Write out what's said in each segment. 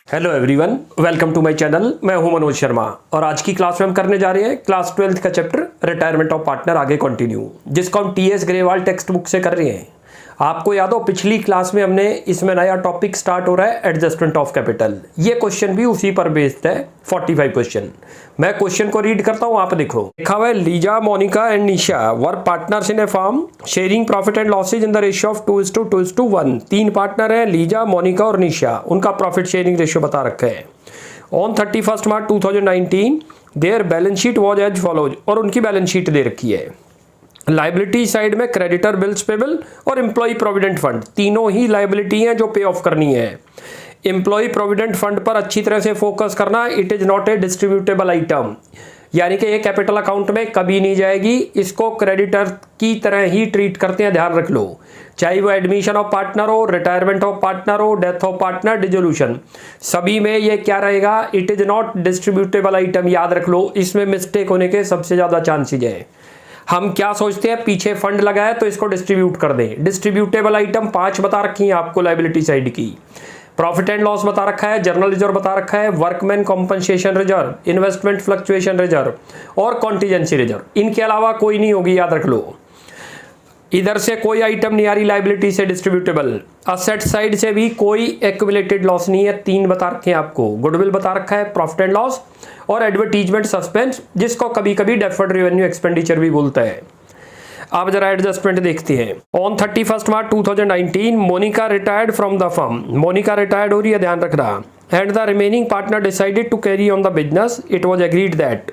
Hello everyone, welcome to my channel. मैं हूं मनोज शर्मा और आज की क्लास में हम करने जा रहे हैं क्लास 12th का चैप्टर रिटायरमेंट ऑफ पार्टनर आगे कंटिन्यू, जिसको हम टीएस ग्रेवाल टेक्स्ट बुक से कर रहे हैं। आपको याद हो पिछली क्लास में हमने इसमें नया टॉपिक स्टार्ट हो रहा है एडजस्टमेंट ऑफ कैपिटल। ये क्वेश्चन भी उसी पर बेस्ड है, 45 क्वेश्चन। मैं क्वेश्चन को रीड करता हूं, आप देखो। लिखा हुआ है Lisa, Monica and Nisha were partners in a firm sharing profit and losses in the ratio of 2:2:1। 3 partner हैं, लीजा, मोनिका और निशा। उनका प्रॉफिट शेयरिंग रेशियो बता रखा है। On 31 March 2019 their balance sheet was as follows, और उनकी बैलेंस शीट दे रखी है। लाइबिलिटी साइड में क्रेडिटर, बिल्स पेबल और एम्प्लॉय प्रोविडेंट फंड, तीनों ही लाइबिलिटी हैं जो पे ऑफ करनी है। एम्प्लॉय प्रोविडेंट फंड पर अच्छी तरह से फोकस करना। It is not a distributable item, यानी कि ये कैपिटल अकाउंट में कभी नहीं जाएगी। इसको क्रेडिटर की तरह ही ट्रीट करते हैं, ध्यान रख लो। चाहे वो एडमिशन ऑफ पार्टनर हो, रिटायरमेंट ऑफ पार्टनर हो, डेथ ऑफ पार्टनर, डिसोल्यूशन, सभी में ये क्या रहेगा? It is not distributable item. याद रख लो, इसमें मिस्टेक होने के सबसे ज्यादा चांसेज है। हम क्या सोचते हैं, पीछे फंड लगा है तो इसको डिस्ट्रीब्यूट कर दें। डिस्ट्रीब्यूटेबल आइटम 5 बता रखी हैं आपको लाइबिलिटी साइड की। प्रॉफिट एंड लॉस बता रखा है, जर्नल रिजर्व बता रखा है, workman compensation reserve, investment fluctuation reserve और कॉन्टीजेंसी रिजर्व। इनके अलावा कोई नहीं होगी, याद रख लो। इधर से कोई आइटम नहीं आ रही लाइबिलिटी से डिस्ट्रीब्यूटेबल। असेट साइड से भी कोई एक्यूमुलेटेड लॉस नहीं है। 3 बता रखे हैं आपको, गुडविल बता रखा है, प्रॉफिट एंड लॉस और एडवर्टीजमेंट सस्पेंस, जिसको कभी कभी डेफर्ड रेवेन्यू एक्सपेंडिचर भी बोलता है। आप जरा एडजस्टमेंट देखते हैं। On 31 March 2019 Monica retired from the firm. Monica retired हो रही है, ध्यान रखना। And the remaining partner decided to carry on the business. It was agreed that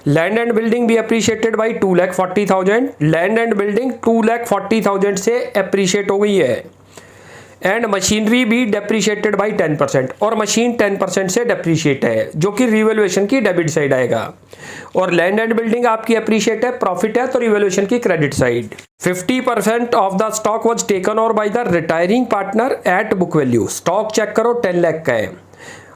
land and building be appreciated by 2,40,000। Land and building 2,40,000 से appreciate हो गई है। And machinery भी डेप्रिशिएटेड बाई 10%, और मशीन 10% से डेप्रिशिएट है, जो कि रिवैल्यूएशन की डेबिट साइड आएगा। और लैंड एंड बिल्डिंग आपकी अप्रिशिएट है, प्रॉफिट है, तो रिवैल्यूएशन की credit side. 50% of the stock was taken और by the retiring partner at book value. Stock check करो, 10 लाख का है।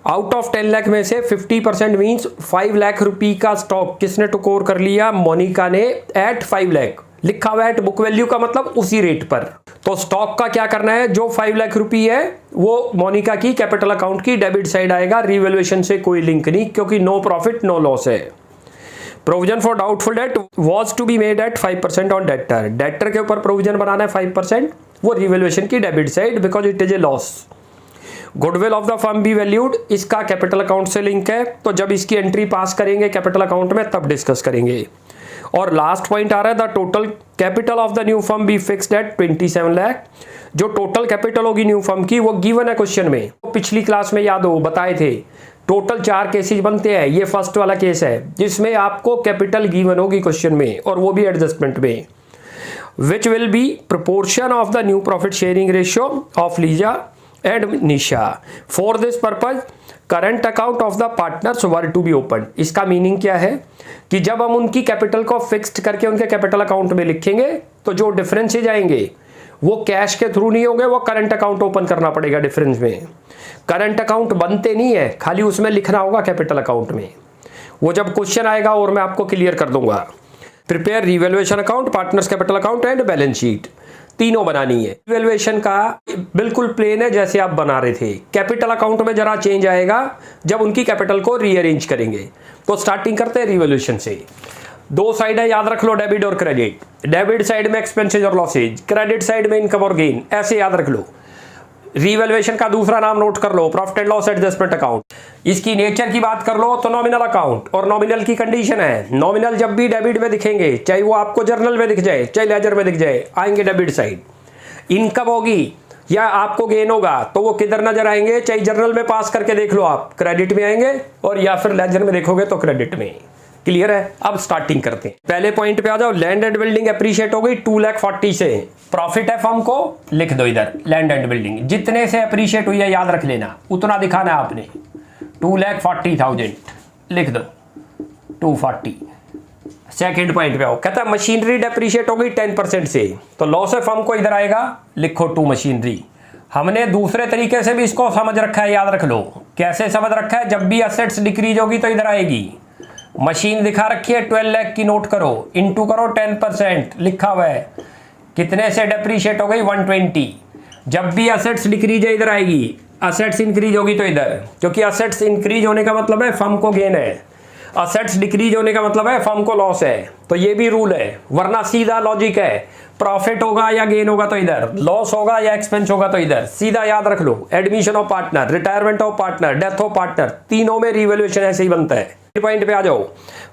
आउट ऑफ 10 लाख में से 50% मीन्स 5 लाख रुपए का स्टॉक किसने टुक ओवर कर लिया? मोनिका ने, एट 5 लाख। लिखा हुआ है बुक वैल्यू का मतलब उसी रेट पर। तो स्टॉक का क्या करना है? जो 5 लाख रुपए है वो मोनिका की कैपिटल अकाउंट की डेबिट साइड आएगा। रिवैल्यूएशन से कोई लिंक नहीं, क्योंकि नो प्रॉफिट नो लॉस है। Provision for doubtful debt was to be made at 5% on debtor. Debtor के ऊपर प्रोविजन बनाना है 5%, वो रिवैल्यूएशन की debit side, because it is a loss. Goodwill of the firm be valued, इसका capital account से link है, तो जब इसकी एंट्री पास करेंगे कैपिटल अकाउंट में तब डिस्कस करेंगे। और लास्ट पॉइंट आ रहा है, the total capital of the new firm be fixed at 27 lakh. जो टोटल कैपिटल होगी न्यू फर्म की वो गिवन है क्वेश्चन में। तो पिछली क्लास में याद हो बताए थे, टोटल 4 केसेज बनते हैं। ये फर्स्ट वाला केस है जिसमें आपको कैपिटल गिवन होगी क्वेश्चन में, और वो भी एडजस्टमेंट में। Which will be proportion of the new profit sharing ratio of Lisa and Nisha. For this purpose current account of the partners were to be open. इसका मीनिंग क्या है कि जब हम उनकी कैपिटल को फिक्स्ड करके उनके कैपिटल अकाउंट में लिखेंगे तो जो डिफरेंसेज आएंगे वो कैश के थ्रू नहीं होंगे, वो करंट अकाउंट ओपन करना पड़ेगा। डिफरेंस में करंट अकाउंट बनते नहीं है, खाली उसमें लिखना होगा कैपिटल अकाउंट में। वो जब क्वेश्चन आएगा और मैं आपको क्लियर कर दूंगा। Prepare revaluation account, partners capital account and balance sheet, तीनों बनानी है। रिवैल्यूएशन का बिल्कुल प्लेन है जैसे आप बना रहे थे। कैपिटल अकाउंट में जरा चेंज आएगा जब उनकी कैपिटल को रीअरेंज करेंगे। तो स्टार्टिंग करते हैं रिवैल्यूएशन से। 2 साइड है, याद रख लो, डेबिट और क्रेडिट। डेबिट साइड में एक्सपेंसेस और लॉसेज, क्रेडिट साइड में इनकम और गेन, ऐसे याद रख लो। रिवैल्यूएशन का दूसरा नाम नोट कर लो, profit and loss adjustment account. इसकी नेचर की बात कर लो तो नॉमिनल अकाउंट, और नॉमिनल की कंडीशन है नॉमिनल जब भी डेबिट में दिखेंगे, चाहे वो आपको जर्नल में दिख जाए चाहे लेजर में दिख जाए, आएंगे डेबिट साइड। इनकम होगी या आपको गेन होगा तो वो किधर नजर आएंगे? चाहे जर्नल में पास करके देख लो आप, क्रेडिट में आएंगे, और या फिर लेजर में देखोगे तो क्रेडिट में। क्लियर है? अब स्टार्टिंग करते हैं। पहले पॉइंट पे आ जाओ। लैंड एंड बिल्डिंग अप्रिशिएट हो गई 2,40,000 से। प्रॉफिट है फर्म को, लिख दो इधर लैंड एंड बिल्डिंग। जितने से अप्रिशिएट हुई है याद रख लेना, उतना दिखाना है आपने। 2,40,000 लिख दो, 240। सेकेंड पॉइंट पे आओ, कहता है मशीनरी डेप्रिशिएट हो गई 10% से, तो लॉस है फर्म को इधर आएगा, लिखो 2 मशीनरी। हमने दूसरे तरीके से भी इसको समझ रखा है, याद रख लो। कैसे समझ रखा है? जब भी असेट्स डिक्रीज होगी तो इधर आएगी। मशीन दिखा रखी है 12 लाख की, नोट करो, इंटू करो 10%, लिखा हुआ है। कितने से डेप्रीशिएट हो गई? 120। जब भी असेट्स डिक्रीज है इधर आएगी, असेट्स इंक्रीज होगी तो इधर, क्योंकि असेट्स इंक्रीज होने का मतलब है फर्म को गेन है, असेट्स डिक्रीज होने का मतलब है फर्म को लॉस है। तो ये भी रूल है, वरना सीधा लॉजिक है, प्रॉफिट होगा या गेन होगा तो इधर, लॉस होगा या एक्सपेंस होगा तो इधर, सीधा याद रख लो। Admission of partner, retirement of partner, death of partner, तीनों में रिवैल्यूएशन ऐसे ही बनता है। पॉइंट पे आ जाओ,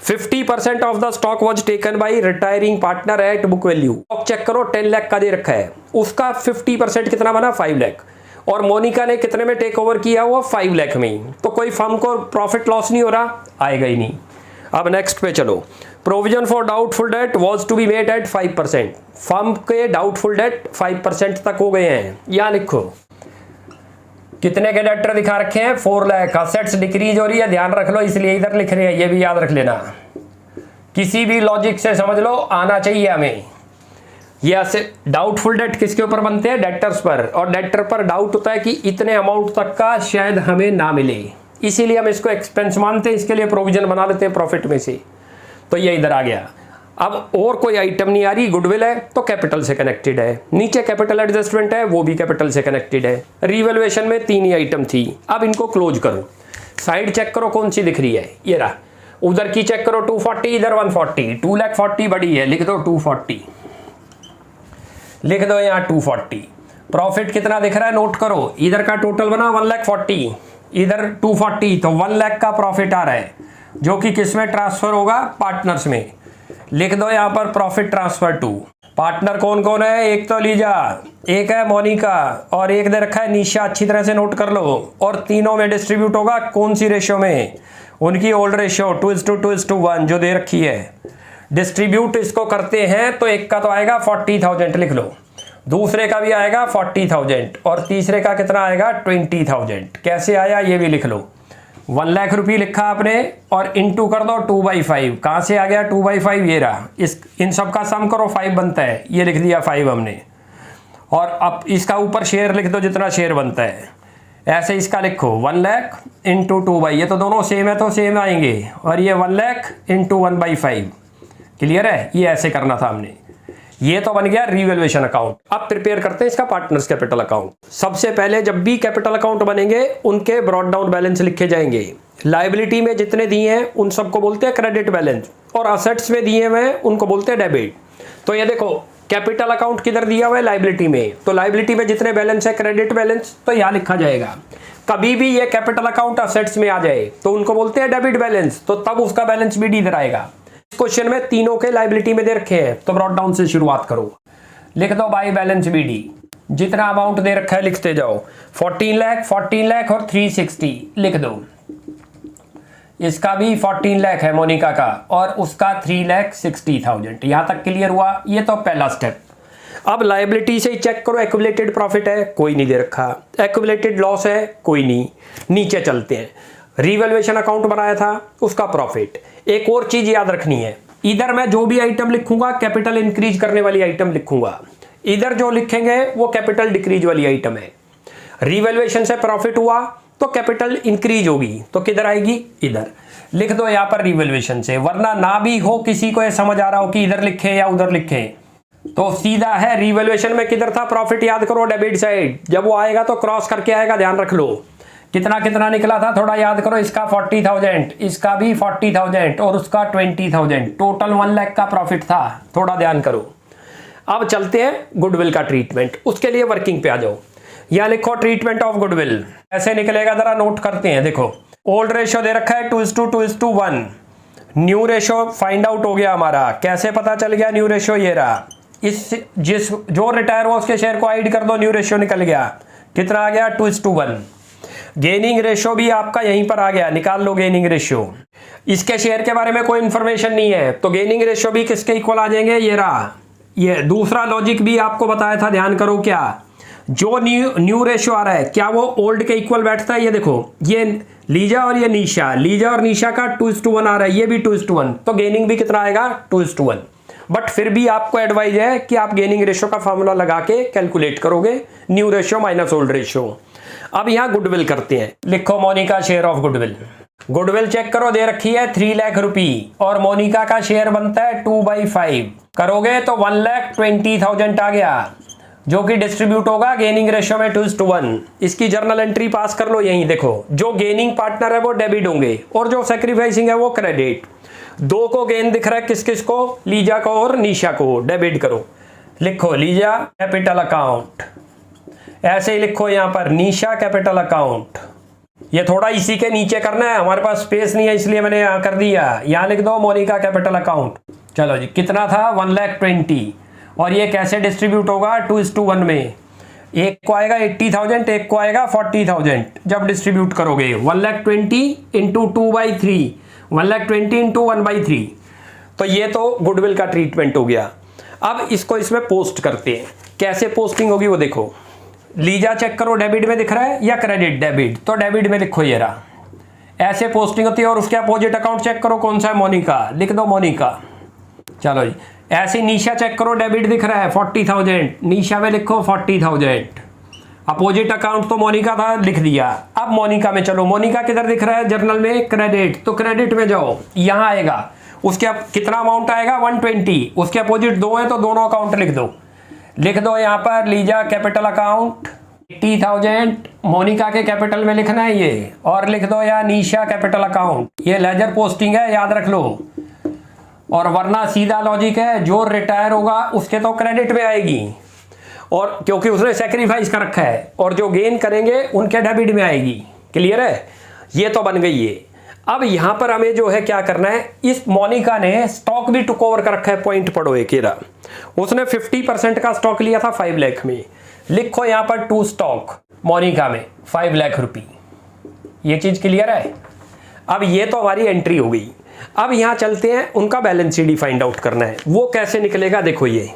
50% of the stock was taken by retiring partner at book value. Stock check करो 10 लाख का दे रखा है, उसका 50% कितना बना 5 लाख, और मोनिका ने कितने में टेक ओवर किया हुआ 5 लाख में, तो कोई फर्म को प्रॉफिट लॉस नहीं हो रहा, आएगा ही नहीं। अब नेक्स्ट पे चलो, provision for doubtful debt was to be made at 5%। Firm के डाउटफुल डेट 5% तक हो गए हैं। यहां लिखो कितने के डेटर दिखा रखे हैं 4 लाख, असेट्स डिक्रीज हो रही है, ध्यान रख लो इसलिए इधर लिख रहे हैं, ये भी याद रख लेना, किसी भी लॉजिक से समझ लो, आना चाहिए हमें। ये ऐसे डाउटफुल डेट किसके ऊपर बनते हैं, डेटर्स पर, और डेटर पर डाउट होता है कि इतने अमाउंट तक का शायद हमें ना मिले, इसीलिए हम इसको एक्सपेंस मानते हैं, इसके लिए प्रोविजन बना लेते हैं प्रॉफिट में से। तो ये इधर आ गया। अब और कोई आइटम नहीं आ रही, गुडविल है तो कैपिटल से कनेक्टेड है, नीचे कैपिटल एडजस्टमेंट है वो भी कैपिटल से कनेक्टेड है। रिवैल्यूएशन में 3 ही आइटम थी। अब इनको क्लोज करो, साइड चेक करो कौन सी दिख रही है, ये रहा, उधर की चेक करो 240, इधर 140, 2,40,000 बड़ी है, लिख दो 240, लिख दो यहाँ 240। प्रॉफिट कितना दिख रहा है नोट करो, इधर का टोटल बना 1,40,000, इधर 240, तो 1 लाख का प्रॉफिट आ रहा है, जो कि किस में ट्रांसफर होगा, पार्टनर्स में। लिख दो यहाँ पर प्रॉफिट ट्रांसफर टू पार्टनर। कौन कौन है, एक तो लीजा, एक है मोनिका, और एक दे रखा है निशा, अच्छी तरह से नोट कर लो। और तीनों में डिस्ट्रीब्यूट होगा कौन सी रेशियो में, उनकी ओल्ड रेशियो 2:1 जो दे रखी है। डिस्ट्रीब्यूट इसको करते हैं तो एक का तो आएगा 40,000 लिख लो, दूसरे का भी आएगा 40,000, और तीसरे का कितना आएगा 20,000। कैसे आया ये भी लिख लो, 1 लाख रुपये लिखा आपने और इंटू कर दो 2/5। कहाँ से आ गया 2/5, ये रहा, इन सब का सम करो 5 बनता है, ये लिख दिया 5 हमने। और अब इसका ऊपर शेयर लिख दो जितना शेयर बनता है, ऐसे इसका लिखो 1 लाख इंटू 2/, ये तो दोनों सेम है तो सेम आएंगे, और ये 1 लाख इंटू 1/5। क्लियर है, ये ऐसे करना था हमने। ये तो बन गया रिवैल्यूएशन अकाउंट। अब प्रिपेयर करते हैं इसका पार्टनर्स कैपिटल अकाउंट। सबसे पहले जब भी कैपिटल अकाउंट बनेंगे उनके ब्रॉड डाउन बैलेंस लिखे जाएंगे। लायबिलिटी में जितने दिए हैं उन सबको बोलते हैं क्रेडिट बैलेंस, और असेट्स में दिए हुए हैं उनको बोलते हैं डेबिट। तो ये देखो कैपिटल अकाउंट किधर दिया हुआ है, लायबिलिटी में, तो लायबिलिटी में जितने बैलेंस है क्रेडिट बैलेंस, तो यहाँ लिखा जाएगा। कभी भी ये कैपिटल अकाउंट असेट्स में आ जाए तो उनको बोलते हैं डेबिट बैलेंस, तो तब उसका बैलेंस भी इधर आएगा। क्वेश्चन में तीनों के लायबिलिटी में दे रखे हैं, तो ब्रॉड डाउन से शुरुआत करो, लिख दो बाय बैलेंस बीडी, जितना अमाउंट दे रखा है लिखते जाओ, 14 लाख, 14 लाख और 360 लिख दो। इसका भी 14 लाख है मोनिका का, और उसका 3,60,000। यहां तक क्लियर हुआ, ये तो पहला स्टेप। अब लायबिलिटी से चेक करो, एक्यूमुलेटेड प्रॉफिट है, कोई नहीं दे रखा, एक्यूमुलेटेड लॉस है, कोई नहीं। नीचे चलते हैं, रिवैल्यूएशन अकाउंट बनाया था उसका प्रॉफिट। एक और चीज याद रखनी है, इधर मैं जो भी आइटम लिखूंगा कैपिटल इंक्रीज करने वाली आइटम लिखूंगा, इधर जो लिखेंगे वो कैपिटल डिक्रीज वाली आइटम है। रिवैल्यूएशन से प्रॉफिट हुआ तो कैपिटल इंक्रीज होगी, तो किधर आएगी, इधर लिख दो यहाँ पर रिवैल्यूएशन से, वरना ना भी हो किसी को ये समझ आ रहा हो कि इधर लिखे या उधर लिखे, तो सीधा है। रिवैल्यूएशन में किधर था प्रॉफिट, याद करो डेबिट साइड, जब वो आएगा तो क्रॉस करके आएगा, ध्यान रख लो। कितना कितना निकला था थोड़ा याद करो, इसका 40,000, इसका भी 40,000 और उसका 20,000, टोटल 1 लाख का प्रॉफिट था, थोड़ा ध्यान करो। अब चलते हैं गुडविल का ट्रीटमेंट, उसके लिए वर्किंग पे आ जाओ। यहां लिखो ट्रीटमेंट ऑफ गुडविल, ऐसे निकलेगा, जरा नोट करते हैं। देखो ओल्ड रेशियो दे रखा है 2:1, न्यू रेशियो फाइंड आउट हो गया हमारा। कैसे पता चल गया न्यू रेशियो, ये रहा, जो रिटायर हुआ उसके शेयर को ऐड कर दो, न्यू रेशियो निकल गया, कितना आ गया 2:1। गेनिंग रेशियो भी आपका यहीं पर आ गया, निकाल लो गेनिंग रेशियो। इसके शेयर के बारे में कोई इंफॉर्मेशन नहीं है, तो गेनिंग रेशियो भी किसके इक्वल आ जाएंगे, ये रहा। ये दूसरा लॉजिक भी आपको बताया था, ध्यान करो, क्या जो न्यू रेशियो आ रहा है क्या वो ओल्ड के इक्वल बैठता है। ये देखो, ये लीजा और ये निशा, लीजा और निशा का 2:1 आ रहा है, ये भी 2:1, तो गेनिंग भी कितना आएगा 2:1। बट फिर भी आपको एडवाइज है कि आप गेनिंग रेशियो का फॉर्मूला लगा के कैलकुलेट करोगे, new ratio minus old ratio. अब यहां गुडविल करते हैं, लिखो Monica share of goodwill. Goodwill check करो, दे रखी है 3 लाख रुपये, और मोनिका का शेयर बनता है 2/5, करोगे तो 1,20,000 आ गया। जो कि डिस्ट्रीब्यूट होगा गेनिंग रेशियो में 2:1। इसकी जर्नल एंट्री पास कर लो। यहीं देखो, जो गेनिंग पार्टनर है वो डेबिट होंगे और जो सैक्रिफाइसिंग है वो क्रेडिट। दो को गेन दिख रहा है, किस किस को, लीजा को और निशा को। डेबिट करो, लिखो लीजा कैपिटल अकाउंट, ऐसे ही लिखो यहाँ पर निशा कैपिटल अकाउंट। ये थोड़ा इसी के नीचे करना है, हमारे पास स्पेस नहीं है इसलिए मैंने यहाँ कर दिया। यहाँ लिख दो मोनिका कैपिटल अकाउंट। चलो जी, कितना था 1,20,000 और ये कैसे डिस्ट्रीब्यूट होगा 2:1 में। एक को आएगा 80,000, एक को आएगा 40,000। जब डिस्ट्रीब्यूट करोगे 1,20,000 इंटू 2/3, 1,20,000 इंटू 1/3। तो ये तो गुडविल का ट्रीटमेंट हो गया। अब इसको इसमें पोस्ट करते हैं। कैसे पोस्टिंग होगी वो देखो। लीजा चेक करो, डेबिट में दिख रहा है या क्रेडिट? डेबिट, तो डेबिट में लिखो ये रहा। ऐसे पोस्टिंग होती है। और उसके अपोजिट अकाउंट चेक करो कौन सा है, मोनिका, लिख दो मोनिका। चलो जी, ऐसे निशा चेक करो, डेबिट दिख रहा है 40,000, निशा में लिखो 40,000। अपोजिट अकाउंट तो मोनिका था, लिख दिया। अब मोनिका में चलो, मोनिका किधर दिख रहा है जर्नल में? क्रेडिट, तो क्रेडिट में जाओ, यहाँ आएगा। उसके अब कितना अमाउंट आएगा 120। उसके अपोजिट दो है तो दोनों अकाउंट लिख दो। लिख दो यहाँ पर लीजा कैपिटल अकाउंट 80,000, मोनिका के कैपिटल में लिखना है ये। और लिख दो यहाँ निशा कैपिटल अकाउंट। ये लेजर पोस्टिंग है, याद रख लो। और वरना सीधा लॉजिक है, जो रिटायर होगा उसके तो क्रेडिट में आएगी, और क्योंकि उसने सेक्रीफाइस कर रखा है। और जो गेन करेंगे उनके डेबिट में आएगी। क्लियर है? ये तो बन गई है। अब यहां पर हमें जो है क्या करना है, इस मोनिका ने स्टॉक भी टुक ओवर कर रखा है। पॉइंट पढ़ो एक एरा, उसने 50% का स्टॉक लिया था 5 लाख में। लिखो यहां पर 2 स्टॉक मोनिका में 5 लाख रुपए। ये चीज क्लियर है? अब ये तो हमारी एंट्री हो गई। अब यहां चलते हैं, उनका बैलेंस शीट फाइंड आउट करना है। वो कैसे निकलेगा देखो। ये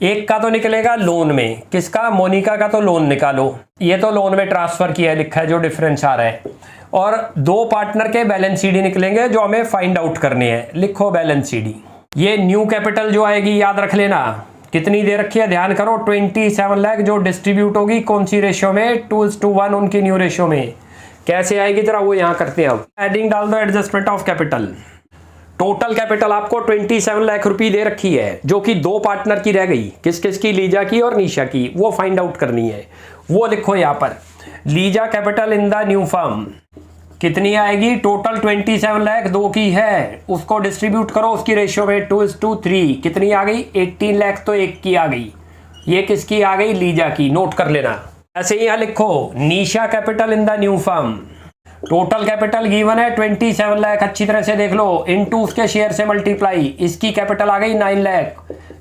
एक का तो निकलेगा लोन में, किसका? मोनिका का। तो लोन निकालो, ये तो लोन में ट्रांसफर किया है, लिखा है जो डिफरेंस आ रहा है। और दो पार्टनर के बैलेंस शीट निकलेंगे जो हमें फाइंड आउट करने हैं। लिखो बैलेंस शीट। ये न्यू कैपिटल जो आएगी याद रख लेना, कितनी दे रखी है ध्यान करो, 27 लाख, जो डिस्ट्रीब्यूट होगी कौन सी रेशियो में? 2:1 उनकी न्यू रेशियो में। कैसे आएगी जरा वो यहाँ करते हैं। अब एडिंग डाल दो, adjustment of capital. Total capital आपको 27 लाख रुपए दे रखी है, जो कि दो पार्टनर की रह गई। किस किस की? लीजा की और निशा की। वो फाइंड आउट करनी है। वो लिखो यहाँ पर Lisa capital in the new firm कितनी आएगी? टोटल 27 लाख, दो की है, उसको डिस्ट्रीब्यूट करो उसकी रेशियो में 2:3। कितनी आ गई? 18 लाख, तो एक की आ गई। ये किसकी आ गई? लीजा की। नोट कर लेना। ऐसे ही यहाँ लिखो Nisha capital in the new firm. Total capital given है 27 लाख, अच्छी तरह से देख लो, इनटू उसके शेयर से मल्टीप्लाई। इसकी कैपिटल आ गई 9 लाख।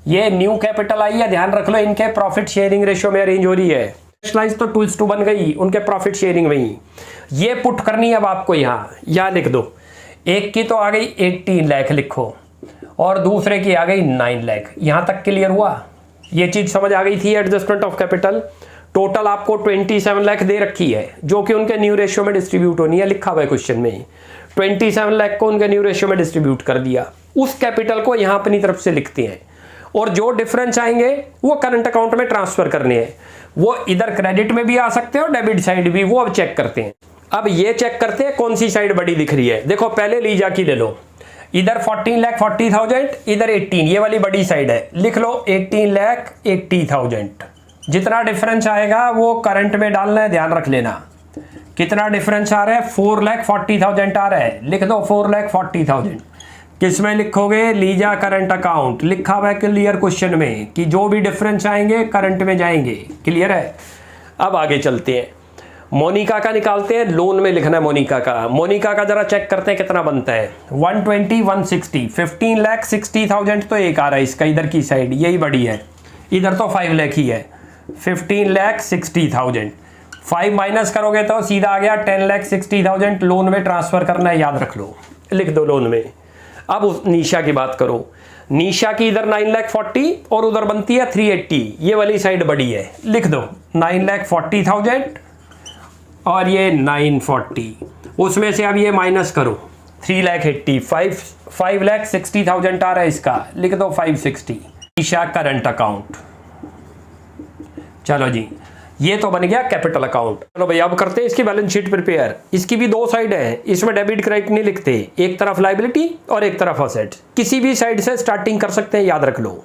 ये न्यू कैपिटल आई है, ध्यान रख लो। इनके प्रॉफिट शेयरिंग रेशियो में अरेंज हो रही है। तो 2:2 बन गई उनके प्रॉफिट शेयरिंग में। ये पुट करनी है अब आपको यहाँ लिख दो। एक की तो आ गई 18 लाख लिखो, और दूसरे की आ गई 9 लाख। यहां तक क्लियर हुआ? ये चीज समझ आ गई थी। एडजस्टमेंट ऑफ कैपिटल टोटल आपको 27 लाख दे रखी है, जो कि उनके न्यू रेशियो में डिस्ट्रीब्यूट होनी है। लिखा हुआ है क्वेश्चन में 27 लाख को उनके न्यू रेशियो में डिस्ट्रीब्यूट कर दिया। उस कैपिटल को यहां अपनी तरफ से लिखते हैं, और जो डिफरेंस आएंगे वो करंट अकाउंट में ट्रांसफर करने हैं। वो इधर क्रेडिट में भी आ सकते हैं और डेबिट साइड भी, वो अब चेक करते हैं। अब ये चेक करते हैं कौन सी साइड बड़ी दिख रही है। देखो पहले लीजा की ले लो, इधर 14,40,000, इधर 18, ये वाली बड़ी साइड है। लिख लो 18,80,000। जितना डिफरेंस आएगा वो करंट में डालना है, ध्यान रख लेना। कितना डिफरेंस आ रहा है? 4,40,000 आ रहा है। लिख दो 4,40,000। किसमें लिखोगे? Lisa current account. लिखा हुआ है क्लियर क्वेश्चन में कि जो भी डिफरेंस आएंगे करंट में जाएंगे। क्लियर है? अब आगे चलते हैं, मोनिका का निकालते हैं। लोन में लिखना है मोनिका का। मोनिका का जरा चेक करते हैं कितना बनता है। 120, 160, 15,60,000 तो एक आ रहा है इसका, इधर की साइड यही बड़ी है। इधर तो 5 लाख ही है। 15,60,000, 5 माइनस करोगे तो सीधा आ गया 10,60,000 लोन में ट्रांसफर करना है, याद रख लो। लिख दो लोन में। अब उस निशा की बात करो। निशा की इधर 9,40,000 और उधर बनती है 380, ये वाली साइड बड़ी है। लिख दो 9,40,000 और ये 940, उसमें से अब ये माइनस करो 3,80, 5,60,000 आ रहा है इसका। लिख दो 560। निशा करंट अकाउंट। चलो जी, ये तो बन गया कैपिटल अकाउंट। चलो भाई अब करते हैं इसकी बैलेंस शीट प्रिपेयर। इसकी भी दो साइड है, इसमें डेबिट क्रेडिट नहीं लिखते, एक तरफ लायबिलिटी और एक तरफ असेट। किसी भी साइड से स्टार्टिंग कर सकते हैं, याद रख लो।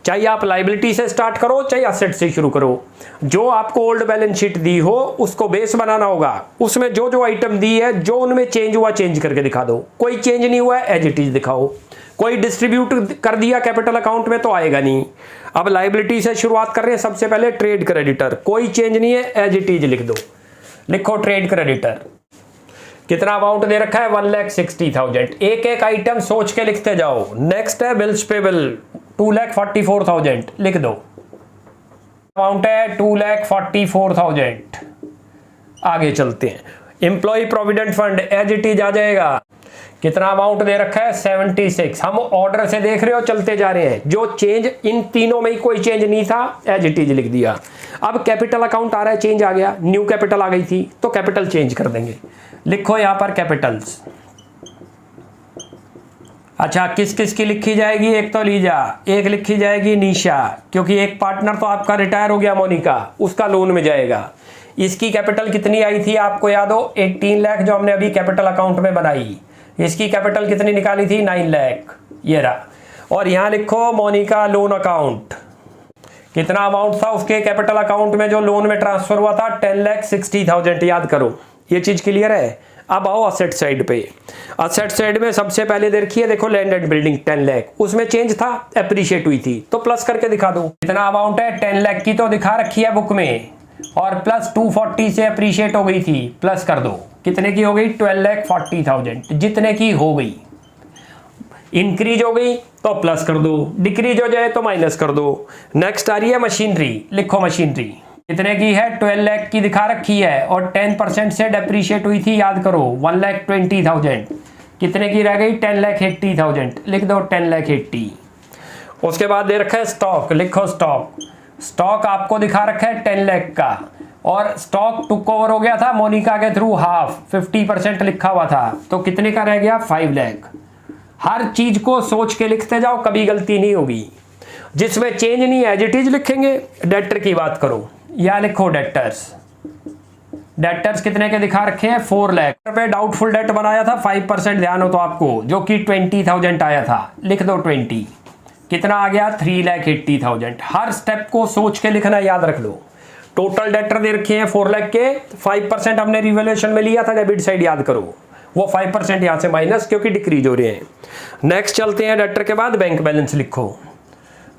चाहे आप लाइबिलिटी से स्टार्ट करो चाहे असेट से शुरू करो, जो आपको ओल्ड बैलेंस शीट दी हो उसको बेस बनाना होगा, उसमें जो जो आइटम दी है जो उनमें चेंज हुआ चेंज करके दिखा दो, कोई चेंज नहीं हुआ है एज इट इज दिखाओ, कोई डिस्ट्रीब्यूट कर दिया कैपिटल अकाउंट में तो आएगा नहीं। अब लाइबिलिटी से शुरुआत कर रहे हैं, सबसे पहले ट्रेड क्रेडिटर, कोई चेंज नहीं है एज इट इज लिख दो, लिखो ट्रेड क्रेडिटर। कितना अमाउंट दे रखा है 1,60,000, एक एक आइटम सोच के लिखते जाओ। नेक्स्ट है बिल्स पेबल 2,44,000 लिख दो, अमाउंट है 2,44,000। आगे चलते हैं, employee provident fund as it is आ जाएगा, कितना अमाउंट दे रखा है 76। हम ऑर्डर से देख रहे हो चलते जा रहे हैं, जो चेंज इन तीनों में ही कोई चेंज नहीं था एज इट इज लिख दिया। अब कैपिटल अकाउंट आ रहा है, चेंज आ गया, न्यू कैपिटल आ गई थी तो कैपिटल चेंज कर देंगे, लिखो यहां पर कैपिटल्स। अच्छा किस किस की लिखी जाएगी, एक तो लीजा, एक लिखी जाएगी निशा, क्योंकि एक पार्टनर तो आपका रिटायर हो गया मोनिका, उसका लोन में जाएगा। इसकी कैपिटल कितनी आई थी आपको याद हो 18 लाख जो हमने अभी कैपिटल अकाउंट में बनाई, इसकी कैपिटल कितनी निकाली थी 9 लाख, ये रहा। और यहां लिखो मोनिका लोन अकाउंट, कितना अमाउंट था उसके कैपिटल अकाउंट में जो लोन में ट्रांसफर हुआ था 10,60,000, याद करो, ये चीज क्लियर है। अब आओ असेट साइड पे, असेट साइड में सबसे पहले देखिए, देखो लैंड एंड बिल्डिंग 10 लाख, उसमें चेंज था एप्रिशिएट हुई थी तो प्लस करके दिखा दो, कितना अमाउंट है 10 लाख की तो दिखा रखी है बुक में, और प्लस 240 से अप्रिशिएट हो गई थी, प्लस कर दो, कितने की हो गई 12,40,000, जितने की हो गई। इंक्रीज हो गई तो प्लस कर दो, डिक्रीज हो जाए तो माइनस कर दो। नेक्स्ट आ रही है मशीनरी, लिखो मशीनरी कितने की है 12 लाख की दिखा रखी है, और 10% से डेप्रीशिएट हुई थी, याद करो 1,20,000, कितने की रह गई 10,80,000, लिख दो 10,80,000। उसके बाद दे रखा है स्टॉक, लिखो स्टॉक, स्टॉक आपको दिखा रखा है 10 लाख का, और स्टॉक टुक ओवर हो गया था मोनिका के थ्रू हाफ, 50% लिखा हुआ था, तो कितने का रह गया 5 लाख। हर चीज को सोच के लिखते जाओ, कभी गलती नहीं होगी, जिसमें चेंज नहीं एज इट इज लिखेंगे। डेटर की बात करो, या लिखो डेटर्स, डेटर्स कितने के दिखा रखे हैं 4 लाख रुपए, डाउटफुल डेट बनाया था 5% ध्यान हो तो आपको, जो कि 20,000 आया था, लिख दो 20, कितना आ गया 3,80,000। हर स्टेप को सोच के लिखना, याद रख लो। टोटल डेटर दे रखे हैं 4 लाख के, 5% हमने रिवैल्यूएशन में लिया था डेबिट साइड, याद करो, वो 5% यहां से माइनस क्योंकि डिक्रीज हो रहे हैं। नेक्स्ट चलते हैं, डेटर के बाद बैंक बैलेंस लिखो,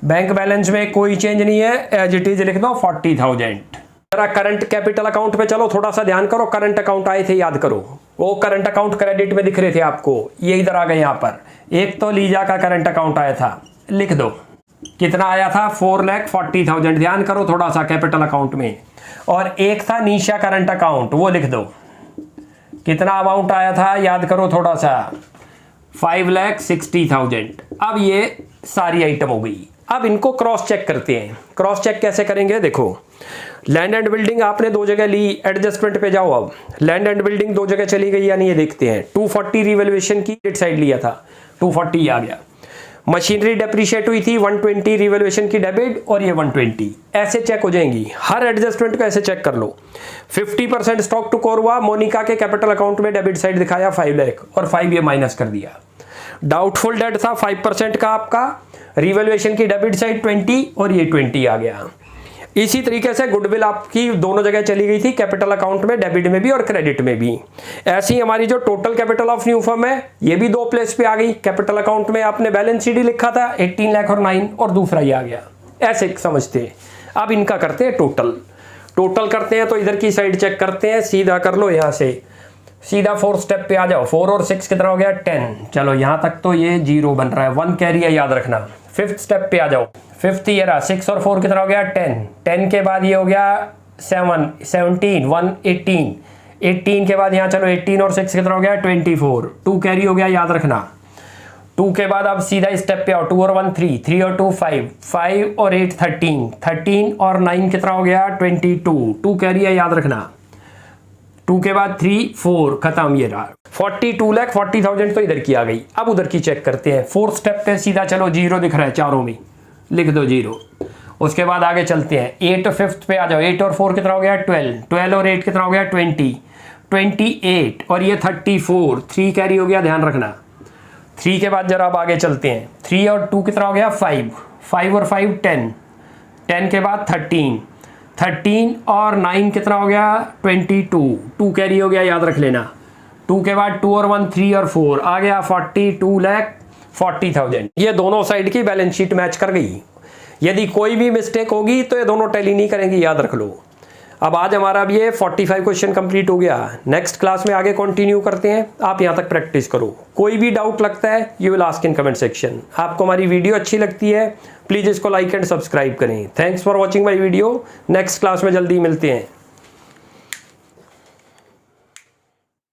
बैंक बैलेंस में कोई चेंज नहीं है एज इट इज लिख दो 40,000। जरा करंट कैपिटल अकाउंट पे चलो, थोड़ा सा ध्यान करो, करंट अकाउंट आए थे याद करो, वो करंट अकाउंट क्रेडिट में दिख रहे थे आपको, ये इधर आ गए यहाँ पर। एक तो लीजा का करंट अकाउंट आया था, लिख दो कितना आया था 4,40,000, ध्यान करो थोड़ा सा कैपिटल अकाउंट में। और एक था निशा करंट अकाउंट, वो लिख दो, कितना अमाउंट आया था याद करो थोड़ा सा 5,60,000। अब ये सारी आइटम हो गई। अब इनको क्रॉस चेक करते हैं। क्रॉस चेक कैसे करेंगे, देखो लैंड एंड बिल्डिंग आपने 2 जगह ली, एडजस्टमेंट पे जाओ। अब लैंड एंड बिल्डिंग 2 जगह चली गई या नहीं ये देखते हैं। 240 रिवैल्यूएशन की डेट साइड लिया था, 240 आ गया। मशीनरी डेप्रीशिएट हुई थी 120 रिवैल्यूएशन की डेबिट, और ये 120 ऐसे चेक हो जाएंगी। हर एडजस्टमेंट को ऐसे चेक कर लो। 50% स्टॉक टू कोर हुआ, मोनिका के कैपिटल अकाउंट में डेबिट साइड दिखाया 5 लाख, और 5 ये माइनस कर दिया। डाउटफुल डेट था 5% का आपका, रिवैल्यूएशन की डेबिट साइड 20, और ये 20 आ गया। इसी तरीके से गुडविल आपकी दोनों जगह चली गई थी, कैपिटल अकाउंट में, डेबिट में भी और क्रेडिट में भी। ऐसी ही हमारी जो total capital of new firm है ये भी 2 प्लेस पे आ गई। कैपिटल अकाउंट में आपने बैलेंस शीट लिखा था 18 लाख और 9, और दूसरा ही आ गया। ऐसे समझते हैं। अब इनका करते हैं टोटल। टोटल करते हैं तो इधर की साइड चेक करते हैं, सीधा कर लो यहाँ से, सीधा 4 स्टेप पे आ जाओ। 4 और 6 कितना हो गया 10, चलो यहाँ तक तो ये 0 बन रहा है, 1 कैरी है याद रखना। 5th स्टेप पे आ जाओ, 5th ये रहा, 6 और 4 कितना हो गया 10, 10 के बाद ये हो गया 7, 17, 1 18, 18 के बाद यहाँ चलो 18 और 6 कितना हो गया 24, 2 कैरी हो गया याद रखना। 2 के बाद अब सीधा स्टेप पे आओ, 2 और 1 3, 3 और 2 5, 5 और 8 13, 13 और 9 कितना हो गया 22, 2 कैरी है याद रखना। 2 के बाद 3 4 खत्म, ये रहा 42,40,000 तो इधर की आ गई। अब उधर की चेक करते हैं। 4th स्टेप पे सीधा चलो, 0 दिख रहा है चारों में, लिख दो 0। उसके बाद आगे चलते हैं, 8 5th पे आ जाओ। 8 और 4 कितना हो गया 12, 12 और 8 कितना हो गया 20, 28 और ये 34, 3 कैरी हो गया ध्यान रखना। 3 के बाद जरा अब आगे चलते हैं, 3 और 2 कितना हो गया 5, 5 और 5 10, 10 के बाद 13, 13 और 9 कितना हो गया 22, 2 कैरी हो गया, याद रख लेना। 2 के बाद 2 और 1 3 और 4 आ गया 42,40,000। ये दोनों साइड की बैलेंस शीट मैच कर गई। यदि कोई भी मिस्टेक होगी तो ये दोनों टैली नहीं करेंगी, याद रख लो। अब आज हमारा भी ये 45 क्वेश्चन कंप्लीट हो गया। नेक्स्ट क्लास में आगे कंटिन्यू करते हैं। आप यहाँ तक प्रैक्टिस करो। कोई भी डाउट लगता है you will ask in comment section. आपको हमारी वीडियो अच्छी लगती है प्लीज़ इसको लाइक एंड सब्सक्राइब करें। Thanks for watching my video. Next class में जल्दी मिलते हैं।